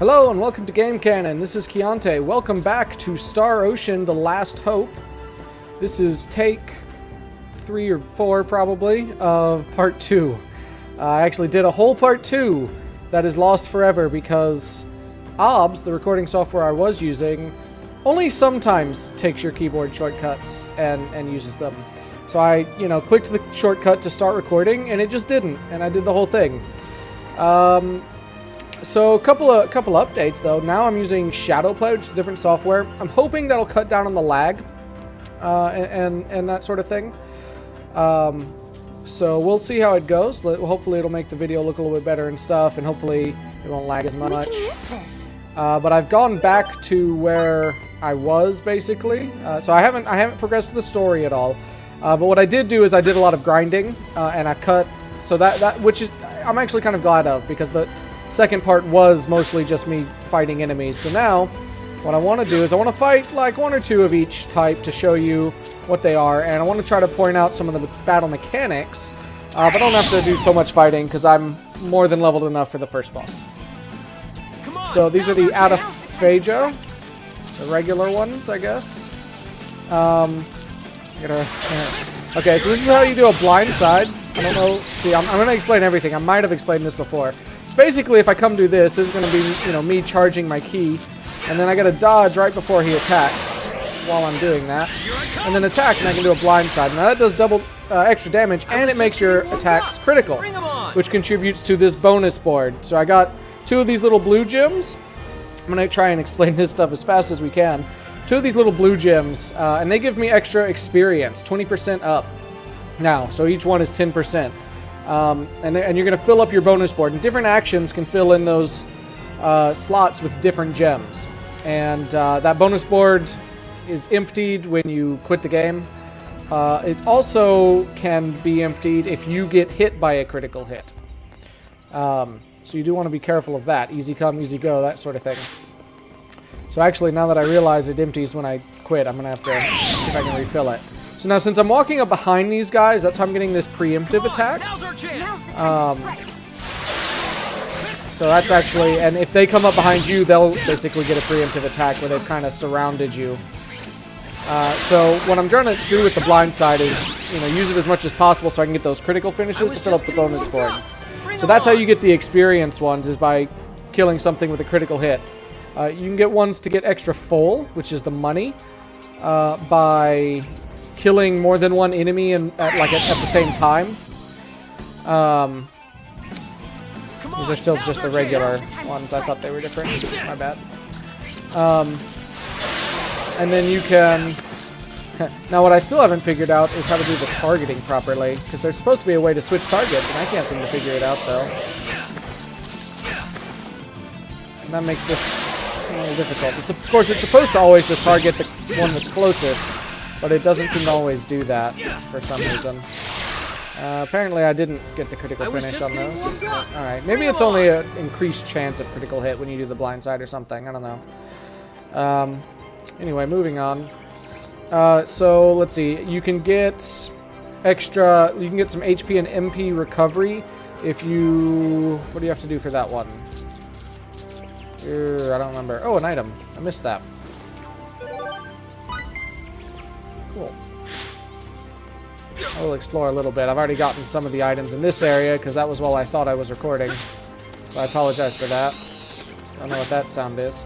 Hello and welcome to Game Canon. This is Keontae. Welcome back to Star Ocean: The Last Hope. This is take 3 or 4 probably of part 2. I actually did a whole part 2 that is lost forever because OBS, the recording software I was using, only sometimes takes your keyboard shortcuts and uses them. So I, clicked the shortcut to start recording and it just didn't, and I did the whole thing. So a couple updates though. Now I'm using Shadowplay, which is different software. I'm hoping that'll cut down on the lag and that sort of thing. So we'll see how it goes. Hopefully it'll make the video look a little bit better and stuff, and hopefully it won't lag as much. We can use this. But I've gone back to where I was basically. So I haven't progressed the story at all. But what I did do is I did a lot of grinding, and I've cut. So which is I'm actually kind of glad of, because the second part was mostly just me fighting enemies. So now, what I want to do is I want to fight like 1 or 2 of each type to show you what they are, and I want to try to point out some of the battle mechanics, but I don't have to do so much fighting because I'm more than leveled enough for the first boss. So these are the Ataphagia, the regular ones, I guess. Okay, so this is how you do a blind side. I don't know. See, I'm going to explain everything. I might have explained this before. So basically, if I come do this, this is going to be, me charging my key, and then I got to dodge right before he attacks while I'm doing that, and then attack, and I can do a blind side. Now that does double extra damage, and it makes your attacks critical, which contributes to this bonus board. So I got 2 of these little blue gems. I'm going to try and explain this stuff as fast as we can. 2 of these little blue gems, and they give me extra experience, 20% up now. So each one is 10%. And you're going to fill up your bonus board. And different actions can fill in those slots with different gems. And that bonus board is emptied when you quit the game. It also can be emptied if you get hit by a critical hit. So you do want to be careful of that. Easy come, easy go, that sort of thing. So actually, now that I realize it empties when I quit, I'm going to have to see if I can refill it. So now, since I'm walking up behind these guys, that's how I'm getting this preemptive attack. So that's actually, and if they come up behind you, they'll basically get a preemptive attack where they've kind of surrounded you. So what I'm trying to do with the blind side is, use it as much as possible so I can get those critical finishes to fill up the bonus board. So that's how you get the experience ones, is by killing something with a critical hit. You can get ones to get extra full, which is the money, by killing more than one enemy at the same time. These are still just the regular ones. I thought they were different. My bad. And then you can... Now what I still haven't figured out is how to do the targeting properly, because there's supposed to be a way to switch targets, and I can't seem to figure it out though. And that makes this a little difficult. Of course, it's supposed to always just target the one that's closest, but it doesn't seem to always do that for some reason. Apparently I didn't get the critical finish on those. Alright, maybe it's only an increased chance of critical hit when you do the blind side or something. I don't know. Anyway, moving on. So, let's see. You can get some HP and MP recovery if you... What do you have to do for that one? I don't remember. Oh, an item. I missed that. Cool. I will explore a little bit. I've already gotten some of the items in this area because that was while I thought I was recording. So I apologize for that. I don't know what that sound is.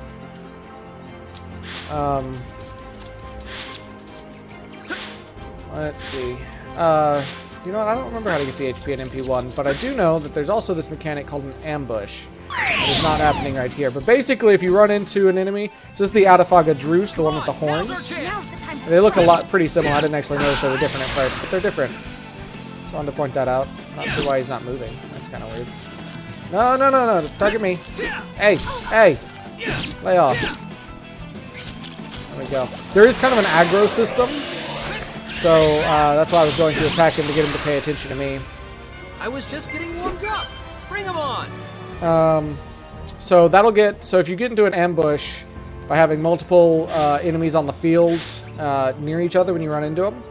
Let's see. You know what? I don't remember how to get the HP and MP1, but I do know that there's also this mechanic called an ambush. It is not happening right here. But basically, if you run into an enemy, this is the Ataphagia Druce, the one with the horns. They look pretty similar. I didn't actually notice they were different at first, but they're different. Just wanted to point that out. Not sure why he's not moving. That's kind of weird. No. Target me. Hey. Lay off. There we go. There is kind of an aggro system. So that's why I was going to attack him, to get him to pay attention to me. I was just getting warmed up. Bring him on. So if you get into an ambush by having multiple enemies on the field near each other when you run into them,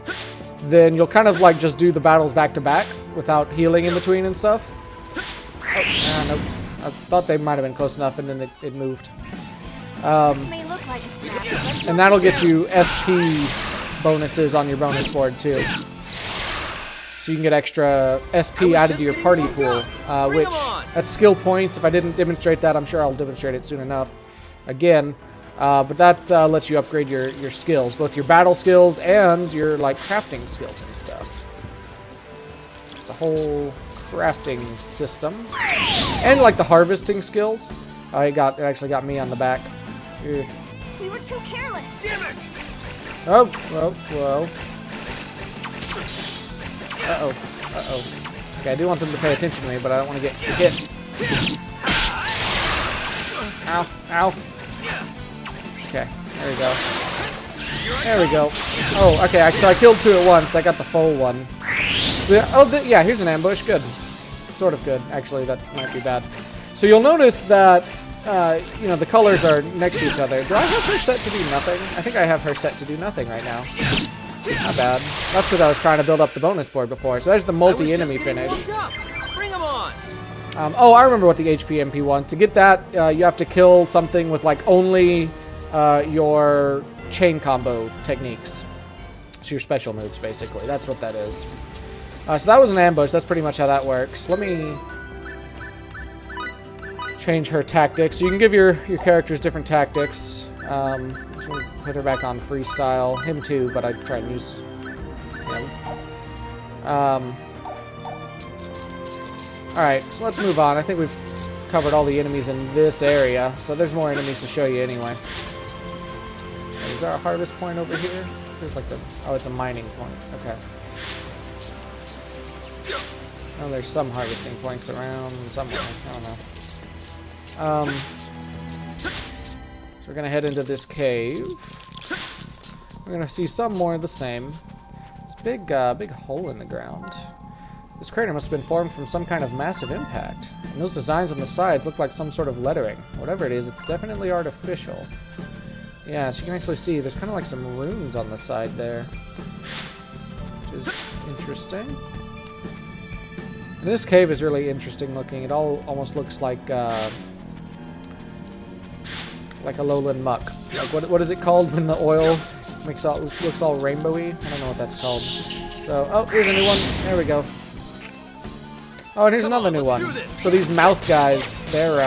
then you'll kind of like just do the battles back to back without healing in between and stuff. Oh, nope. I thought they might have been close enough, and then it moved. This may look like a snap, but let's And not that'll be get you SP bonuses on your bonus board too. So you can get extra SP added to your party pool, which that's skill points. If I didn't demonstrate that, I'm sure I'll demonstrate it soon enough. Again, but that lets you upgrade your skills, both your battle skills and your like crafting skills and stuff. The whole crafting system, and like the harvesting skills. It actually got me on the back. Ugh. We were too careless. Damn it! Oh, whoa. Uh-oh. Okay, I do want them to pay attention to me, but I don't want to get hit. Ow. Okay, there we go. There we go. Oh, okay, so I killed 2 at once. I got the full one. So, yeah, here's an ambush. Good. Sort of good. Actually, that might be bad. So you'll notice that, you know, the colors are next to each other. Do I have her set to do nothing? I think I have her set to do nothing right now. Not bad. That's because I was trying to build up the bonus board before. So there's the multi-enemy finish. Bring 'em on. Oh, I remember what the HP MP wants. To get that, you have to kill something with like only your chain combo techniques. So your special moves, basically. That's what that is. So that was an ambush. That's pretty much how that works. Let me change her tactics. So you can give your characters different tactics. Just gonna put her back on freestyle. Him too, but I try and use him. Alright, so let's move on. I think we've covered all the enemies in this area. So there's more enemies to show you anyway. Is there a harvest point over here? There's like the... Oh, it's a mining point. Okay. Oh, there's some harvesting points around somewhere. I don't know. So we're gonna head into this cave. We're gonna see some more of the same. This big hole in the ground. This crater must have been formed from some kind of massive impact. And those designs on the sides look like some sort of lettering. Whatever it is, it's definitely artificial. Yeah, so you can actually see there's kind of like some runes on the side there, which is interesting. And this cave is really interesting looking. It almost looks like a lowland muck. Like what is it called when the oil looks all rainbowy? I don't know what that's called. So oh, here's a new one. There we go. Oh, and here's another new one. So these mouth guys, they're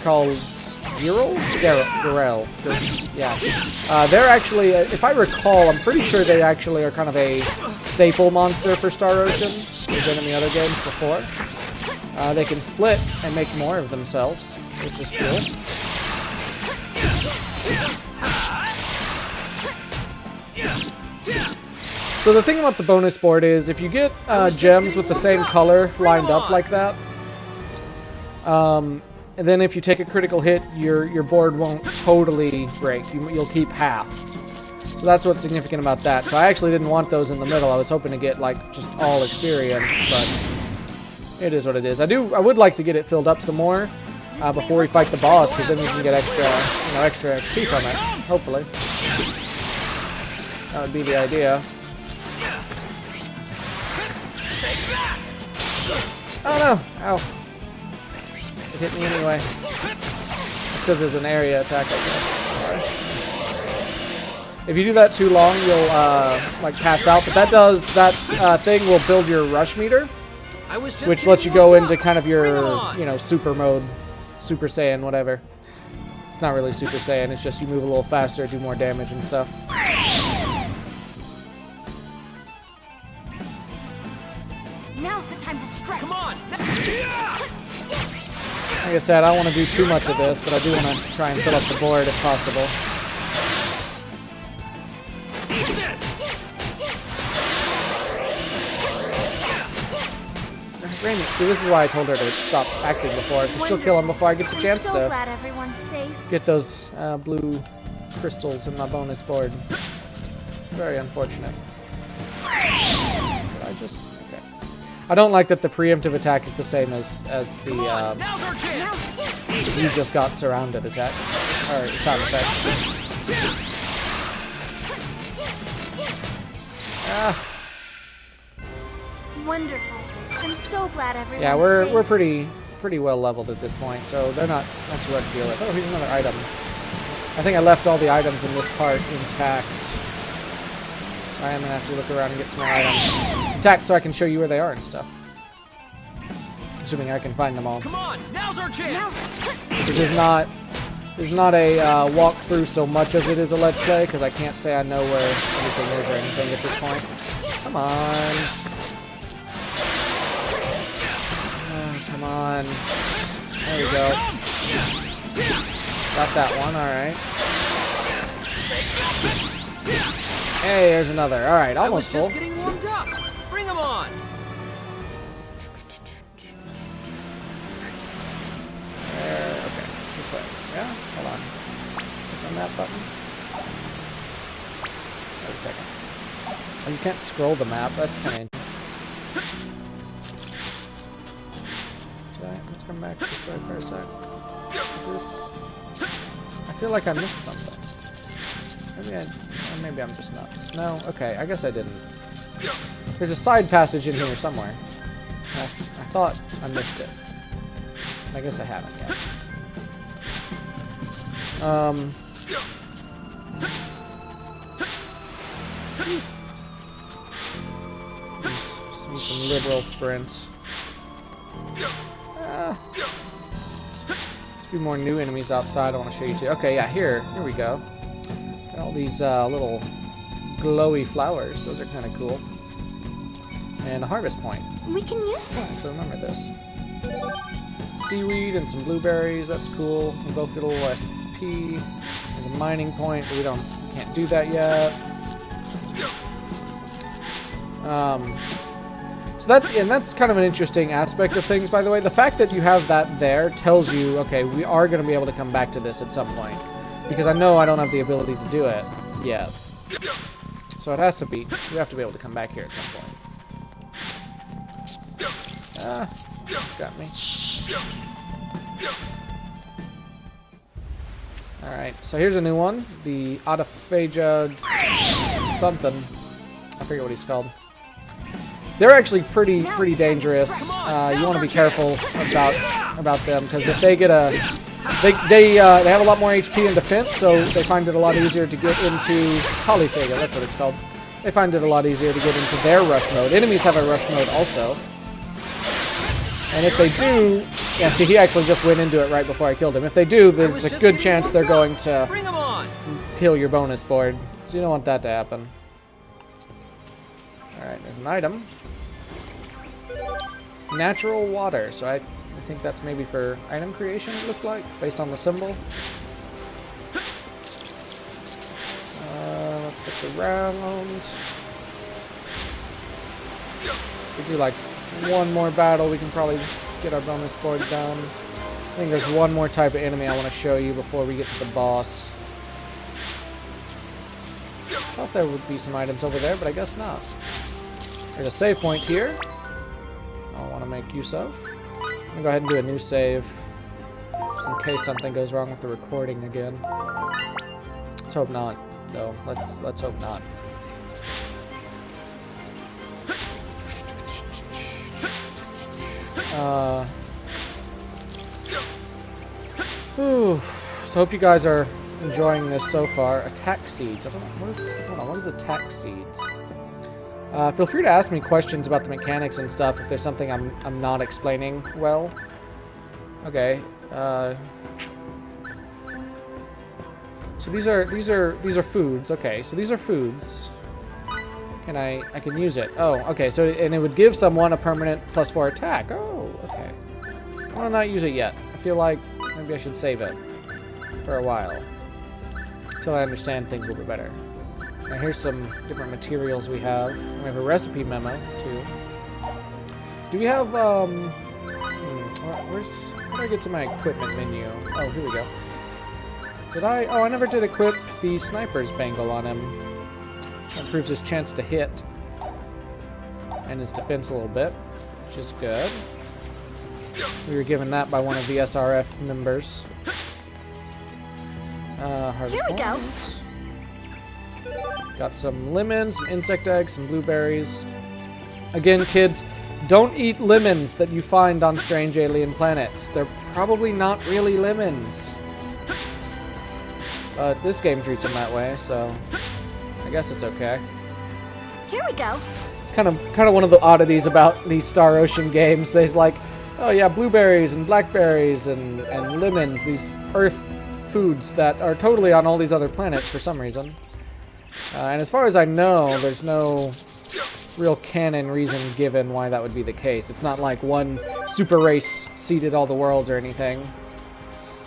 called Garel. Yeah. They're actually, if I recall, I'm pretty sure they actually are kind of a staple monster for Star Ocean. They've been in the other games before. They can split and make more of themselves, which is cool. So the thing about the bonus board is, if you get gems with the same color lined up like that, and then if you take a critical hit, your board won't totally break. You'll keep half. So that's what's significant about that. So I actually didn't want those in the middle. I was hoping to get like just all experience, but it is what it is. I would like to get it filled up some more before we fight the boss, because then we can get extra XP from it. Hopefully, that would be the idea. Oh no! Ow! It hit me anyway. It's because there's an area attack, I guess. If you do that too long, you'll like pass out. But that thing will build your rush meter, which lets you go into kind of your super mode, Super Saiyan, whatever. It's not really Super Saiyan. It's just you move a little faster, do more damage and stuff. Now's the time to strike. Come on! Like I said, I don't want to do too much of this, but I do want to try and fill up the board if possible. Rainy, see, this is why I told her to stop acting before, because she'll kill him before I get the chance I'm so to glad everyone's safe. get those blue crystals in my bonus board. Very unfortunate. Did I just... Okay. I don't like that the preemptive attack is the same as the Now's our chance. you just got surrounded attack. Or sound effect. Ah. Wonderful. I'm so glad everyone's Yeah, safe. we're pretty pretty well leveled at this point, so they're not too hard to deal with. Oh, here's another item. I think I left all the items in this part intact. So I am going to have to look around and get some more items. Intact so I can show you where they are and stuff. Assuming I can find them all. Come on, now's our chance. This is not a walkthrough so much as it is a let's play, because I can't say I know where everything is or anything at this point. Come on. Oh, come on. There we go. Got that one, alright. Hey, there's another. Alright, almost full. I was just getting warmed up. Bring them on. There, okay. This way. Yeah? Hold on. Click on that button. Wait a second. Oh, you can't scroll the map. That's kind of... Let's come back this way for a sec. Is this... I feel like I missed something. Maybe I'm just nuts. No? Okay, I guess I didn't. There's a side passage in here somewhere. I thought I missed it. I guess I haven't yet. Some liberal sprint. There's a few more new enemies outside I want to show you too. Okay, yeah, here we go. Got all these little glowy flowers. Those are kind of cool. And a harvest point. We can use this. So remember this. Seaweed and some blueberries. That's cool. We both get a little SP. There's a mining point, but we can't do that yet. So that's kind of an interesting aspect of things, by the way. The fact that you have that there tells you, okay, we are going to be able to come back to this at some point. Because I know I don't have the ability to do it yet. So it has to be, we have to be able to come back here at some point. Got me. Alright, so here's a new one. The Autophagia something. I forget what he's called. They're actually pretty dangerous. You want to be careful about them, because if they get they have a lot more HP and defense, so they find it a lot easier to get into Polyphagia. That's what it's called. They find it a lot easier to get into their rush mode. Enemies have a rush mode also. And if they do, yeah, see, he actually just went into it right before I killed him. If they do, there's a good chance they're going to kill your bonus board. So you don't want that to happen. Alright, there's an item. Natural water. So I think that's maybe for item creation, it looked like, based on the symbol. Let's look around. If we do like one more battle, we can probably get our bonus board done. I think there's one more type of enemy I want to show you before we get to the boss. Thought there would be some items over there, but I guess not. There's a save point here I'll want to make use of. I'm going to go ahead and do a new save, just in case something goes wrong with the recording again. Let's hope not, though. Let's hope not. So hope you guys are enjoying this so far. Attack seeds. I don't know, what is attack seeds? Feel free to ask me questions about the mechanics and stuff if there's something I'm not explaining well. Okay. So these are foods. Okay, so these are foods. I can use it. Oh, okay. So and it would give someone a permanent +4 attack. Oh, okay. I want to not use it yet. I feel like maybe I should save it for a while until I understand things a little bit better. Now here's some different materials we have. We have a recipe memo too. Do we have where do I get to my equipment menu? Oh, here we go. Did I? Oh, I never did equip the sniper's bangle on him. That improves his chance to hit and his defense a little bit, which is good. We were given that by one of the SRF members. Here we go. Got some lemons, some insect eggs, some blueberries. Again, kids, Don't eat lemons that you find on strange alien planets. They're probably not really lemons. But this game treats them that way, so I guess it's okay. Here we go. It's kind of one of the oddities about these Star Ocean games. There's like, oh yeah, blueberries and blackberries and lemons, these Earth foods that are totally on all these other planets for some reason. And as far as I know, there's no real canon reason given why that would be the case. It's not like one super race seeded all the worlds or anything,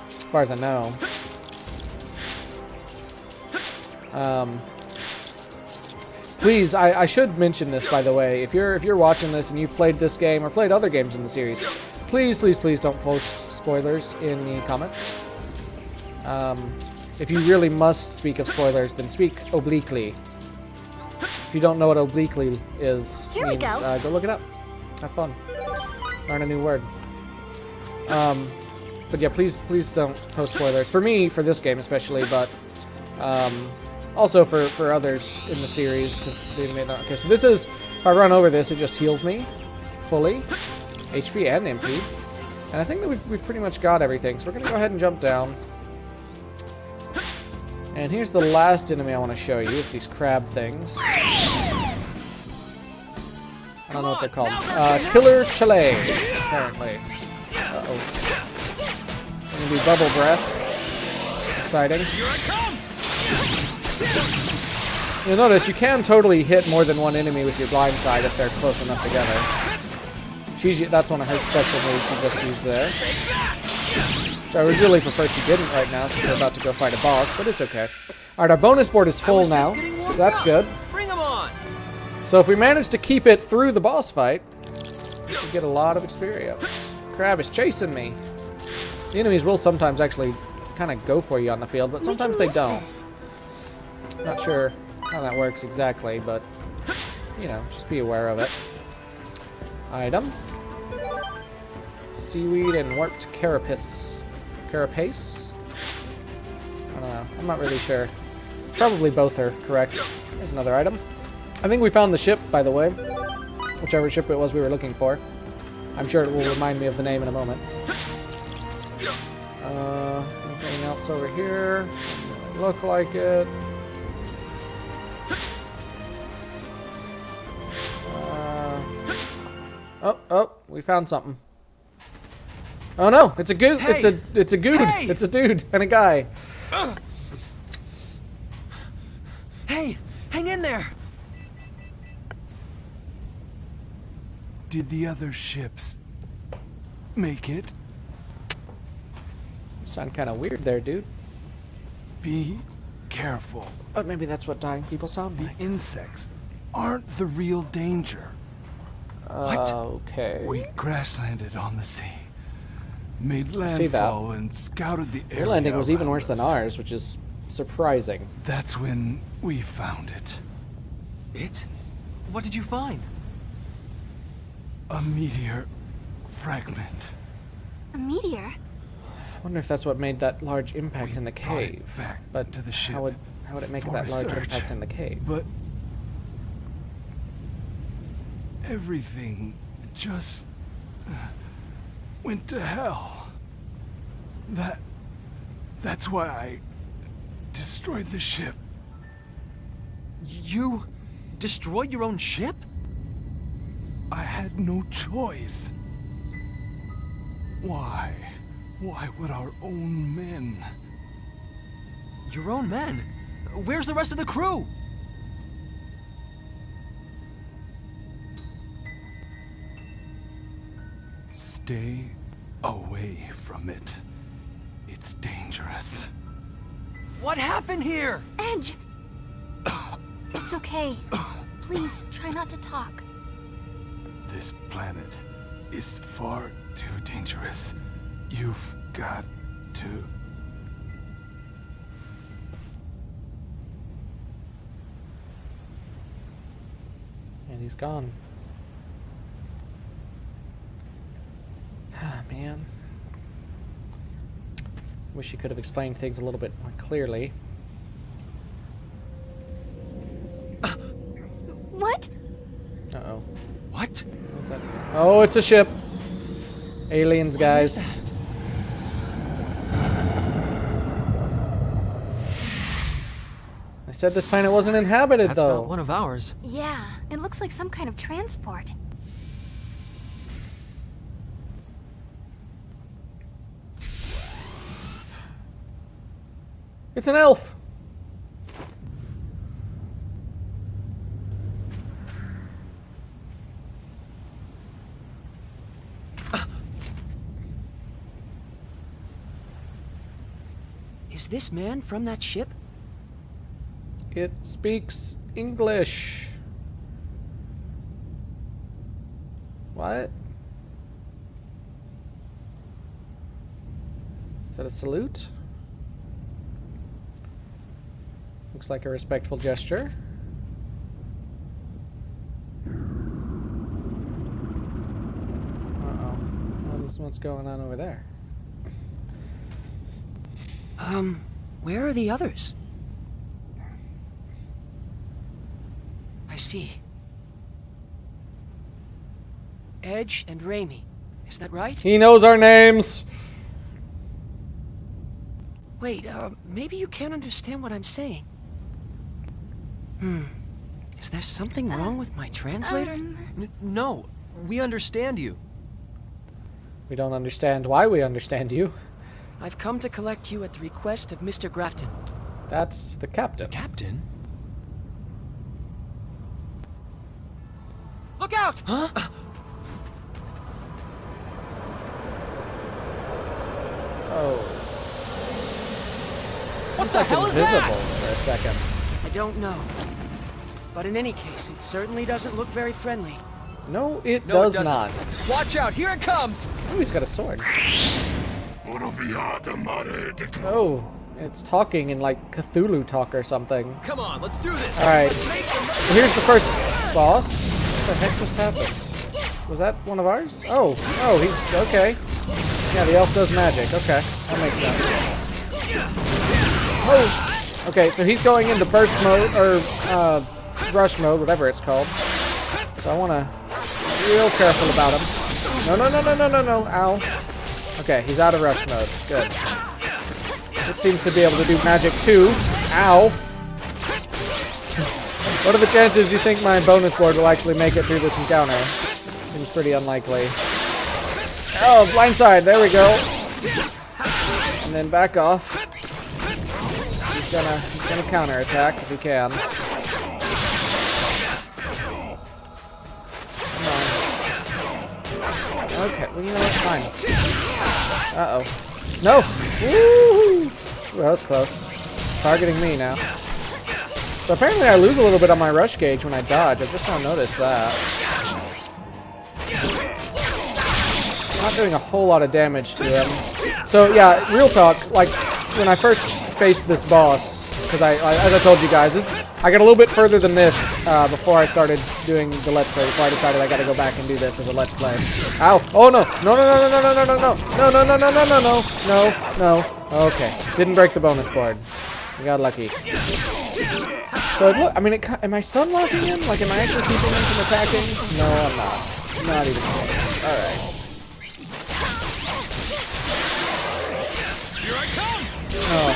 as far as I know. Please, I should mention this, by the way. If you're watching this and you've played this game or played other games in the series, please don't post spoilers in the comments. If you really must speak of spoilers, then speak obliquely. If you don't know what obliquely is, means, go look it up. Have fun. Learn a new word. But yeah, please don't post spoilers. For me, for this game especially, but also for others in the series, because they may not. Okay, so this is, if I run over this, it just heals me fully, HP and MP. And I think that we've pretty much got everything. So we're going to go ahead and jump down. And here's the last enemy I want to show you. It's these crab things. I don't know what they're called. Killer Chile, apparently. Uh-oh. Gonna be bubble breath. Exciting. You'll notice you can totally hit more than one enemy with your blind side if they're close enough together. That's one of her special moves she just used there. Which I would really prefer she didn't right now since we're about to go fight a boss, but it's okay. Alright, our bonus board is full now, so that's good. Bring 'em on. So if we manage to keep it through the boss fight, we get a lot of experience. Crab is chasing me. The enemies will sometimes actually kind of go for you on the field, but sometimes they don't. Not sure how that works exactly, but, you know, just be aware of it. Item. Seaweed and warped carapace. Carapace? I don't know. I'm not really sure. Probably both are correct. There's another item. I think we found the ship, by the way. Whichever ship it was we were looking for. I'm sure it will remind me of the name in a moment. Anything else over here? Doesn't really look like it. Oh, we found something. Oh no, it's a goot. Hey! It's a goot. Hey! It's a dude and a guy. Hey, hang in there. Did the other ships make it? You sound kind of weird there, dude. Be careful. But maybe that's what dying people sound The like. insects aren't the real danger. Okay. We crash landed on the sea, made see landfall, and scouted the area. Your landing was even around worse than us. ours, which is surprising. That's when we found it. It? What did you find? A meteor fragment. A meteor? I wonder if that's what made that large impact in the brought it cave. back But to the ship how would it make for that large research. impact in the cave? But everything just went to hell. That's why I destroyed the ship. You destroyed your own ship? I had no choice. Why? Why would our own men? Your own men? Where's the rest of the crew? Stay away from it. It's dangerous. What happened here? Edge! It's okay. Please, try not to talk. This planet is far too dangerous. You've got to... And he's gone. Ah, man. Wish you could have explained things a little bit more clearly. What? Uh-oh. What? What's that? Oh, it's a ship. Aliens, guys. I said this planet wasn't inhabited, That's though. not one of ours. Yeah, it looks like some kind of transport. It's an elf. Is this man from that ship? It speaks English. What? Is that a salute? Looks like a respectful gesture. Uh-oh. What's going on over there? Where are the others? I see. Edge and Eremia. Is that right? He knows our names. Wait, maybe you can't understand what I'm saying. Is there something wrong with my translator? No, we understand you. We don't understand why we understand you. I've come to collect you at the request of Mr. Grafton. That's the captain. Captain? Look out! Huh? Oh. What He's the like hell is invisible that? for a second. I don't know. But in any case, it certainly doesn't look very friendly. No, it No, it does doesn't. not. Watch out, here it comes! Oh, he's got a sword. Oh, it's talking in like Cthulhu talk or something. Come on, let's do this! Alright, so here's the first boss. What the heck just happened? Was that one of ours? Oh, he's okay. Yeah, the elf does magic. Okay, that makes sense. Oh! Okay, so he's going into burst mode, or rush mode, whatever it's called. So I want to be real careful about him. No. Ow. Okay, he's out of rush mode. Good. It seems to be able to do magic too. Ow. What are the chances you think my bonus board will actually make it through this encounter? Seems pretty unlikely. Oh, blindside. There we go. And then back off. He's gonna counterattack if he can. Okay, well, you know what? Fine. Uh-oh. No! Woo! Ooh, that was close. Targeting me now. So apparently I lose a little bit on my rush gauge when I dodge. I just don't notice that. Not doing a whole lot of damage to him. So yeah, real talk, like, when I first faced this boss, because as I told you guys, I got a little bit further than this before I started doing the Let's Play, before I decided I gotta go back and do this as a Let's Play. Ow! Oh no! No! Okay, didn't break the bonus board. We got lucky. So I mean, am I stun locking him? Like, am I actually keeping him from attacking? No, I'm not. Not even close. All right. Here I come! Oh.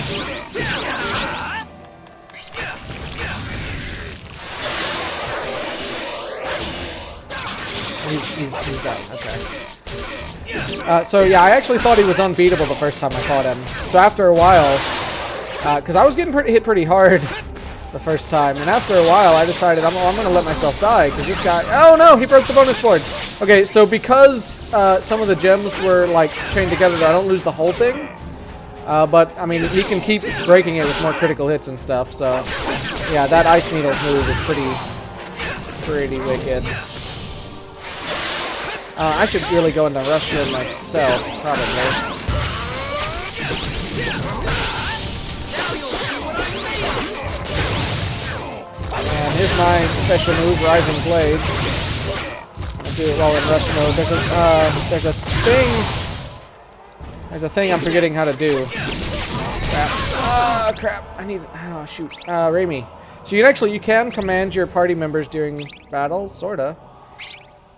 He's done. Okay. So yeah, I actually thought he was unbeatable the first time I fought him. So after a while, because I was getting hit pretty hard the first time, and after a while I decided I'm going to let myself die, because this guy... Oh no, he broke the bonus board! Okay, so because some of the gems were like chained together, I don't lose the whole thing. But, I mean, he can keep breaking it with more critical hits and stuff, so... Yeah, that Ice Needles move is pretty wicked. I should really go into rush mode myself, probably. And here's my special move, Rising Blade. I'll do it while in rush mode. There's a thing I'm forgetting how to do. Crap. Ah, crap. I need... Oh, shoot. Eremia. So you can command your party members during battles, sorta.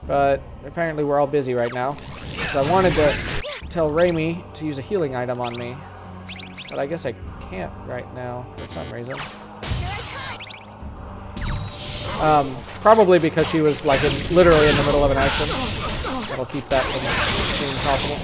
But apparently we're all busy right now. So I wanted to tell Raimi to use a healing item on me. But I guess I can't right now for some reason. Probably because she was like literally in the middle of an action. That'll keep that from being possible.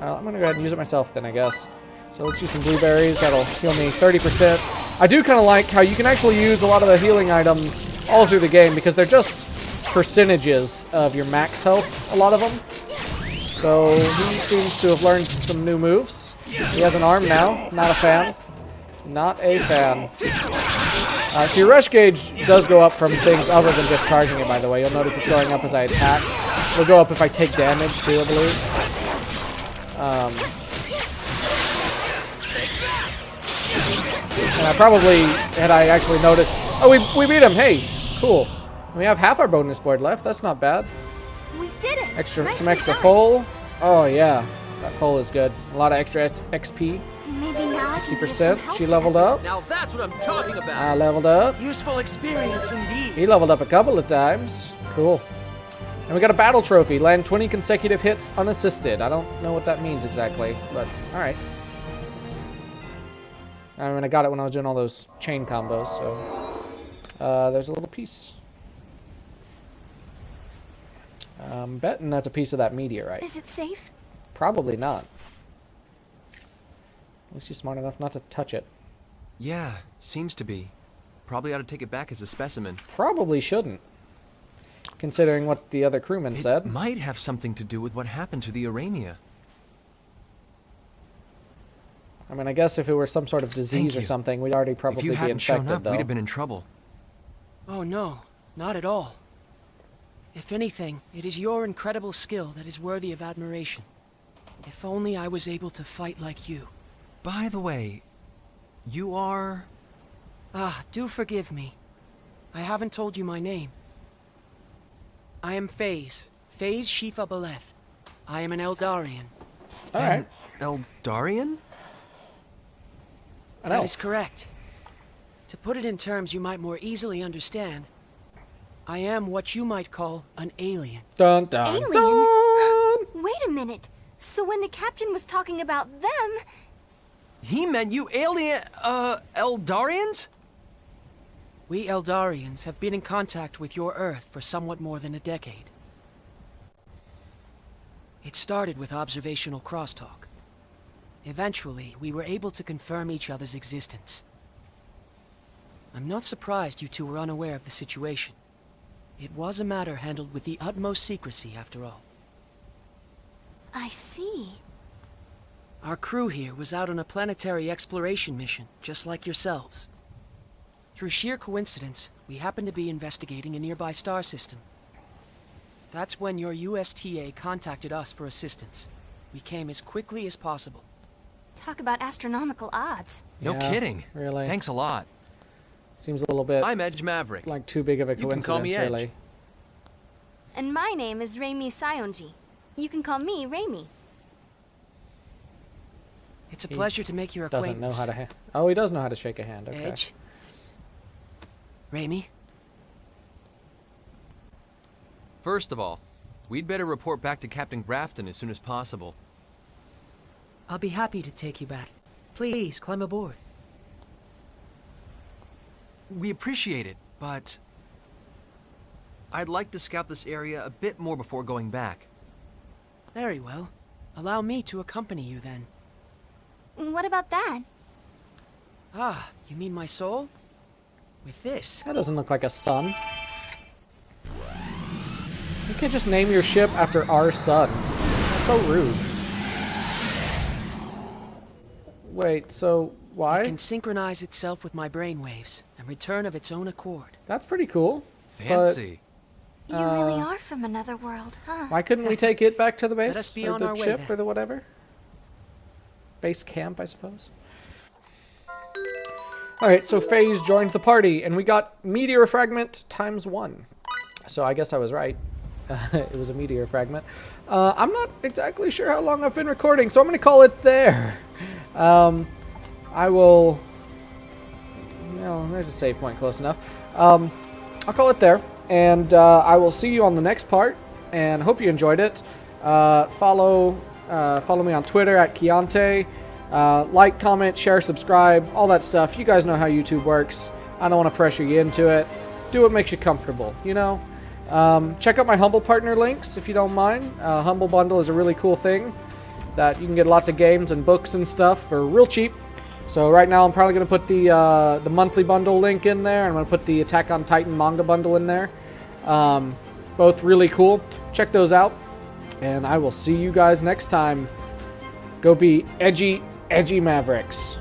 I'm gonna go ahead and use it myself then, I guess. So let's use some blueberries. That'll heal me 30%. I do kind of like how you can actually use a lot of the healing items all through the game because they're just percentages of your max health, a lot of them. So he seems to have learned some new moves. He has an arm now. Not a fan. Not a fan. So your rush gauge does go up from things other than just charging it, by the way. You'll notice it's going up as I attack. It'll go up if I take damage, too, I believe. And I probably, had I actually noticed... Oh, we beat him! Hey, cool. We have half our bonus board left. That's not bad. We did it. Some extra full. Oh, yeah. That full is good. A lot of extra XP. Maybe now I can give some 60%. help She to leveled them. up. Now that's what I'm talking about. I leveled up. Useful experience indeed. He leveled up a couple of times. Cool. And we got a battle trophy. Land 20 consecutive hits unassisted. I don't know what that means exactly, but alright. I mean, I got it when I was doing all those chain combos, so... there's a little piece. I'm betting that's a piece of that meteorite. Is it safe? Probably not. At least she's smart enough not to touch it. Yeah, seems to be. Probably ought to take it back as a specimen. Probably shouldn't. Considering what the other crewman said. It might have something to do with what happened to the Eremia. I mean, I guess if it were some sort of disease or something, we'd already probably If you be hadn't shown infected, up, though. we'd have been in trouble. Oh no, not at all. If anything, it is your incredible skill that is worthy of admiration. If only I was able to fight like you. By the way, you are... Ah, do forgive me. I haven't told you my name. I am Phase Shifa Beleth. I am an Eldarian. Alright. Eldarian? An That elf. is correct. To put it in terms you might more easily understand, I am what you might call an alien. Dun dun Alien? dun! Wait a minute. So when the captain was talking about them, He meant you alien... Eldarians? We Eldarians have been in contact with your Earth for somewhat more than a decade. It started with observational crosstalk. Eventually, we were able to confirm each other's existence. I'm not surprised you two were unaware of the situation. It was a matter handled with the utmost secrecy, after all. I see. Our crew here was out on a planetary exploration mission, just like yourselves. Through sheer coincidence, we happened to be investigating a nearby star system. That's when your USTA contacted us for assistance. We came as quickly as possible. Talk about astronomical odds. No Yeah, kidding. really. Thanks a lot. Seems a little bit I'm Edge Maverick. like too big of a You can call coincidence, me Edge. really. And my name is Raimi Sayonji. You can call me Raimi. It's a He pleasure to make your Doesn't know acquaintance. how to... Oh, he does know how to shake a hand. Okay. Edge. Raimi. First of all, we'd better report back to Captain Grafton as soon as possible. I'll be happy to take you back. Please, climb aboard. We appreciate it, but... I'd like to scout this area a bit more before going back. Very well. Allow me to accompany you then. What about that? Ah, you mean my soul? With this. That doesn't look like a sun. You can't just name your ship after our sun. That's so rude. Wait, so It why? can synchronize itself with my brainwaves and return of its own accord. That's pretty cool. Fancy. You really are from another world, huh? Why couldn't we take it back to the base? Let us be or on the our way, ship then. or the whatever? Base camp, I suppose. Alright, so FaZe joined the party, and we got meteor fragment ×1. So I guess I was right. It was a meteor fragment. I'm not exactly sure how long I've been recording, so I'm going to call it there. I will... No, there's a save point close enough. I'll call it there. And I will see you on the next part, and hope you enjoyed it. Follow me on Twitter at Keontae. Like, comment, share, subscribe, all that stuff. You guys know how YouTube works. I don't want to pressure you into it. Do what makes you comfortable, you know? Check out my Humble Partner links if you don't mind. Humble Bundle is a really cool thing that you can get lots of games and books and stuff for real cheap. So right now I'm probably going to put the monthly bundle link in there. I'm going to put the Attack on Titan manga bundle in there. Both really cool. Check those out. And I will see you guys next time. Go be edgy, edgy Mavericks.